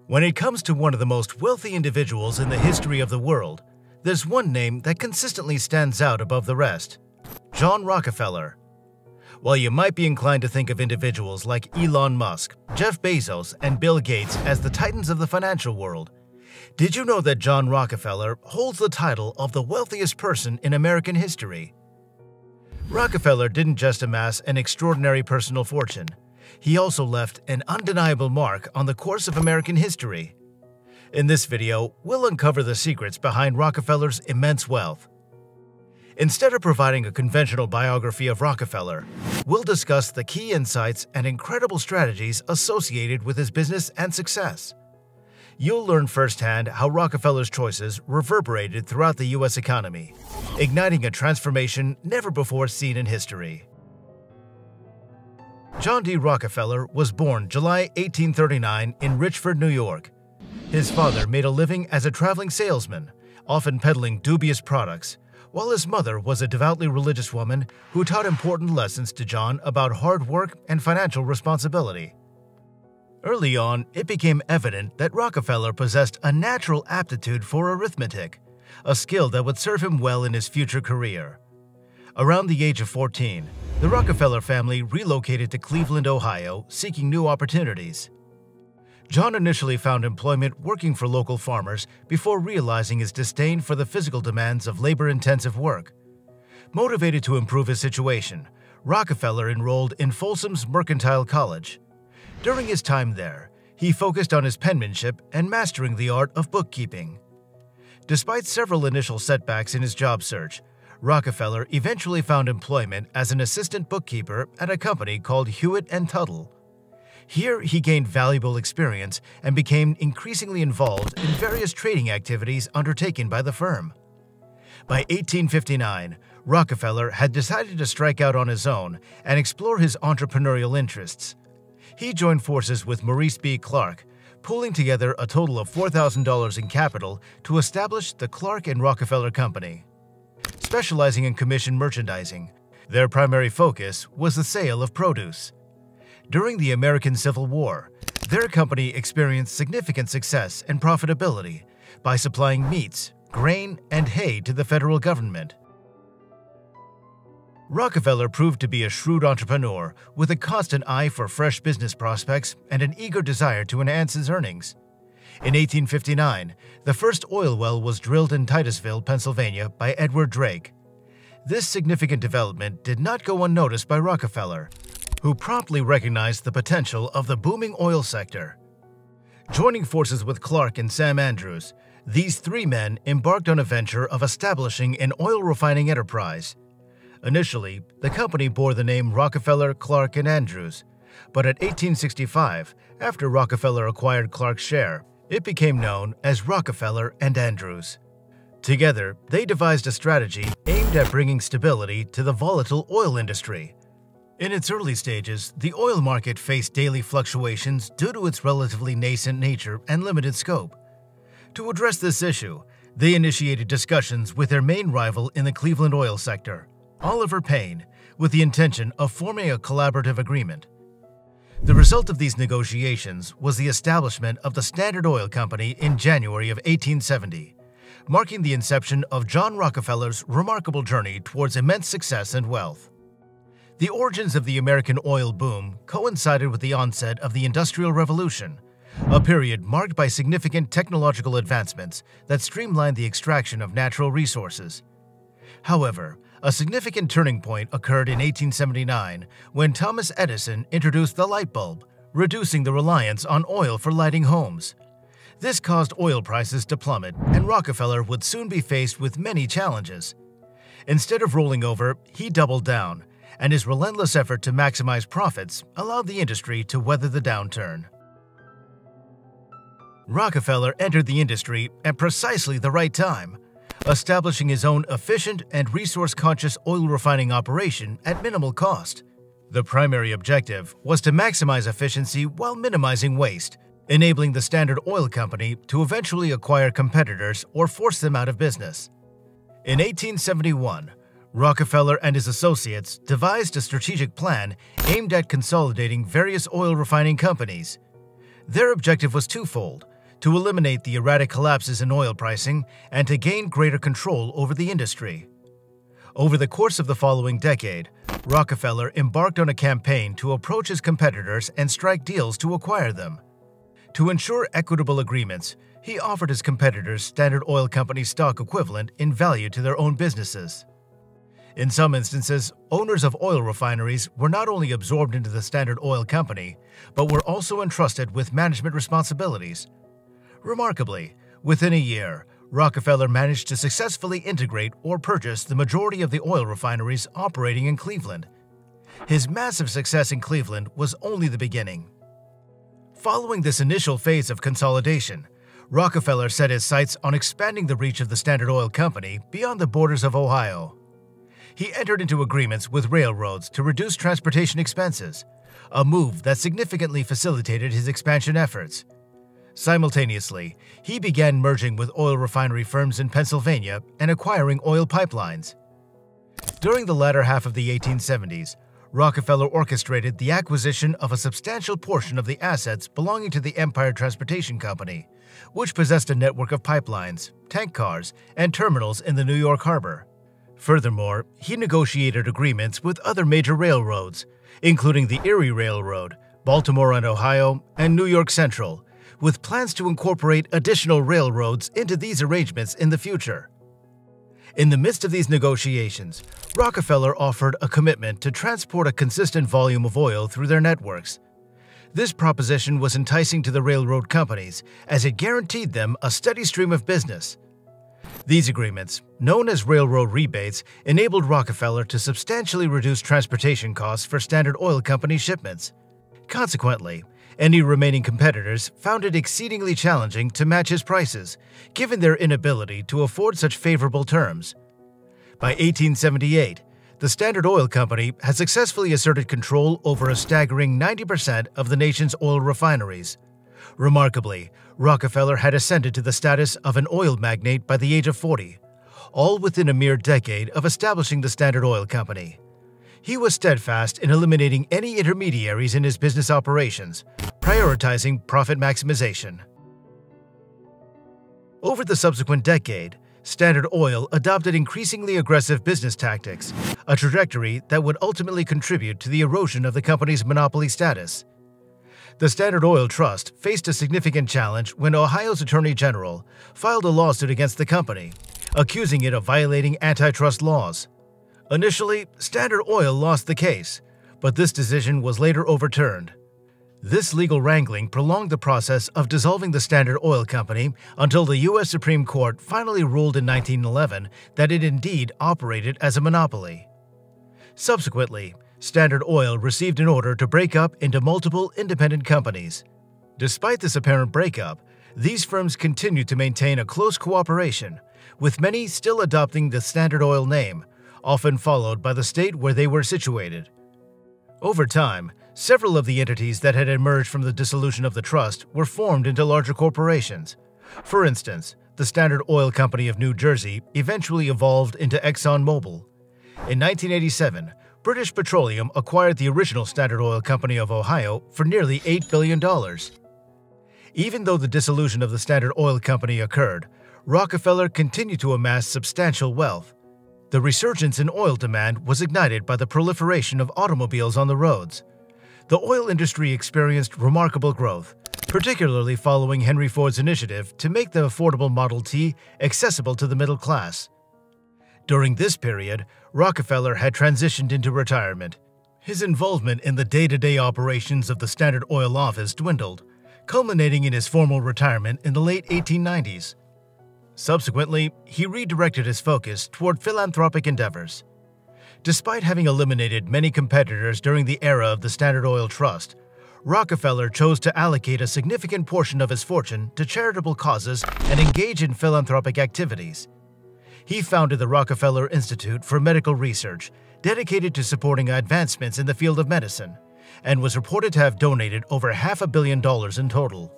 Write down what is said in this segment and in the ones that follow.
When it comes to one of the most wealthy individuals in the history of the world, there's one name that consistently stands out above the rest: John Rockefeller. While you might be inclined to think of individuals like Elon Musk, Jeff Bezos, and Bill Gates as the titans of the financial world, did you know that John Rockefeller holds the title of the wealthiest person in American history? Rockefeller didn't just amass an extraordinary personal fortune. He also left an undeniable mark on the course of American history. In this video, we'll uncover the secrets behind Rockefeller's immense wealth. Instead of providing a conventional biography of Rockefeller, we'll discuss the key insights and incredible strategies associated with his business and success. You'll learn firsthand how Rockefeller's choices reverberated throughout the U.S. economy, igniting a transformation never before seen in history. John D. Rockefeller was born July 1839 in Richford, New York. His father made a living as a traveling salesman, often peddling dubious products, while his mother was a devoutly religious woman who taught important lessons to John about hard work and financial responsibility. Early on, it became evident that Rockefeller possessed a natural aptitude for arithmetic, a skill that would serve him well in his future career. Around the age of 14, the Rockefeller family relocated to Cleveland, Ohio, seeking new opportunities. John initially found employment working for local farmers before realizing his disdain for the physical demands of labor-intensive work. Motivated to improve his situation, Rockefeller enrolled in Folsom's Mercantile College. During his time there, he focused on his penmanship and mastering the art of bookkeeping. Despite several initial setbacks in his job search, Rockefeller eventually found employment as an assistant bookkeeper at a company called Hewitt & Tuttle. Here, he gained valuable experience and became increasingly involved in various trading activities undertaken by the firm. By 1859, Rockefeller had decided to strike out on his own and explore his entrepreneurial interests. He joined forces with Maurice B. Clark, pooling together a total of $4,000 in capital to establish the Clark and Rockefeller Company. Specializing in commission merchandising, their primary focus was the sale of produce. During the American Civil War, their company experienced significant success and profitability by supplying meats, grain, and hay to the federal government. Rockefeller proved to be a shrewd entrepreneur with a constant eye for fresh business prospects and an eager desire to enhance his earnings. In 1859, the first oil well was drilled in Titusville, Pennsylvania by Edward Drake. This significant development did not go unnoticed by Rockefeller, who promptly recognized the potential of the booming oil sector. Joining forces with Clark and Sam Andrews, these three men embarked on a venture of establishing an oil refining enterprise. Initially, the company bore the name Rockefeller, Clark, and Andrews, but at 1865, after Rockefeller acquired Clark's share, it became known as Rockefeller and Andrews. Together, they devised a strategy aimed at bringing stability to the volatile oil industry. In its early stages, the oil market faced daily fluctuations due to its relatively nascent nature and limited scope. To address this issue, they initiated discussions with their main rival in the Cleveland oil sector, Oliver Payne, with the intention of forming a collaborative agreement. The result of these negotiations was the establishment of the Standard Oil Company in January of 1870, marking the inception of John Rockefeller's remarkable journey towards immense success and wealth. The origins of the American oil boom coincided with the onset of the Industrial Revolution, a period marked by significant technological advancements that streamlined the extraction of natural resources. However, a significant turning point occurred in 1879 when Thomas Edison introduced the light bulb, reducing the reliance on oil for lighting homes. This caused oil prices to plummet, and Rockefeller would soon be faced with many challenges. Instead of rolling over, he doubled down, and his relentless effort to maximize profits allowed the industry to weather the downturn. Rockefeller entered the industry at precisely the right time, establishing his own efficient and resource-conscious oil refining operation at minimal cost. The primary objective was to maximize efficiency while minimizing waste, enabling the Standard Oil Company to eventually acquire competitors or force them out of business. In 1871, Rockefeller and his associates devised a strategic plan aimed at consolidating various oil refining companies. Their objective was twofold: to eliminate the erratic collapses in oil pricing and to gain greater control over the industry. Over the course of the following decade, Rockefeller embarked on a campaign to approach his competitors and strike deals to acquire them. To ensure equitable agreements, he offered his competitors Standard Oil Company stock equivalent in value to their own businesses. In some instances, owners of oil refineries were not only absorbed into the Standard Oil Company, but were also entrusted with management responsibilities. Remarkably, within a year, Rockefeller managed to successfully integrate or purchase the majority of the oil refineries operating in Cleveland. His massive success in Cleveland was only the beginning. Following this initial phase of consolidation, Rockefeller set his sights on expanding the reach of the Standard Oil Company beyond the borders of Ohio. He entered into agreements with railroads to reduce transportation expenses, a move that significantly facilitated his expansion efforts. Simultaneously, he began merging with oil refinery firms in Pennsylvania and acquiring oil pipelines. During the latter half of the 1870s, Rockefeller orchestrated the acquisition of a substantial portion of the assets belonging to the Empire Transportation Company, which possessed a network of pipelines, tank cars, and terminals in the New York harbor. Furthermore, he negotiated agreements with other major railroads, including the Erie Railroad, Baltimore and Ohio, and New York Central, with plans to incorporate additional railroads into these arrangements in the future. In the midst of these negotiations, Rockefeller offered a commitment to transport a consistent volume of oil through their networks. This proposition was enticing to the railroad companies as it guaranteed them a steady stream of business. These agreements, known as railroad rebates, enabled Rockefeller to substantially reduce transportation costs for Standard Oil Company shipments. Consequently, any remaining competitors found it exceedingly challenging to match his prices, given their inability to afford such favorable terms. By 1878, the Standard Oil Company had successfully asserted control over a staggering 90% of the nation's oil refineries. Remarkably, Rockefeller had ascended to the status of an oil magnate by the age of 40, all within a mere decade of establishing the Standard Oil Company. He was steadfast in eliminating any intermediaries in his business operations, prioritizing profit maximization. Over the subsequent decade, Standard Oil adopted increasingly aggressive business tactics, a trajectory that would ultimately contribute to the erosion of the company's monopoly status. The Standard Oil Trust faced a significant challenge when Ohio's Attorney General filed a lawsuit against the company, accusing it of violating antitrust laws. Initially, Standard Oil lost the case, but this decision was later overturned. This legal wrangling prolonged the process of dissolving the Standard Oil Company until the U.S. Supreme Court finally ruled in 1911 that it indeed operated as a monopoly. Subsequently, Standard Oil received an order to break up into multiple independent companies. Despite this apparent breakup, these firms continued to maintain a close cooperation, with many still adopting the Standard Oil name, often followed by the state where they were situated. Over time, several of the entities that had emerged from the dissolution of the trust were formed into larger corporations. For instance, the Standard Oil Company of New Jersey eventually evolved into ExxonMobil. In 1987, British Petroleum acquired the original Standard Oil Company of Ohio for nearly $8 billion. Even though the dissolution of the Standard Oil Company occurred, Rockefeller continued to amass substantial wealth. The resurgence in oil demand was ignited by the proliferation of automobiles on the roads. The oil industry experienced remarkable growth, particularly following Henry Ford's initiative to make the affordable Model T accessible to the middle class. During this period, Rockefeller had transitioned into retirement. His involvement in the day-to-day operations of the Standard Oil office dwindled, culminating in his formal retirement in the late 1890s. Subsequently, he redirected his focus toward philanthropic endeavors. Despite having eliminated many competitors during the era of the Standard Oil Trust, Rockefeller chose to allocate a significant portion of his fortune to charitable causes and engage in philanthropic activities. He founded the Rockefeller Institute for Medical Research, dedicated to supporting advancements in the field of medicine, and was reported to have donated over $500 million in total.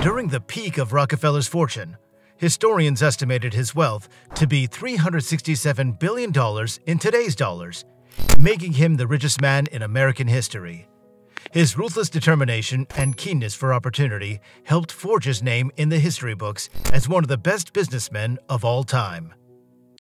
During the peak of Rockefeller's fortune, historians estimated his wealth to be $367 billion in today's dollars, making him the richest man in American history. His ruthless determination and keenness for opportunity helped forge his name in the history books as one of the best businessmen of all time.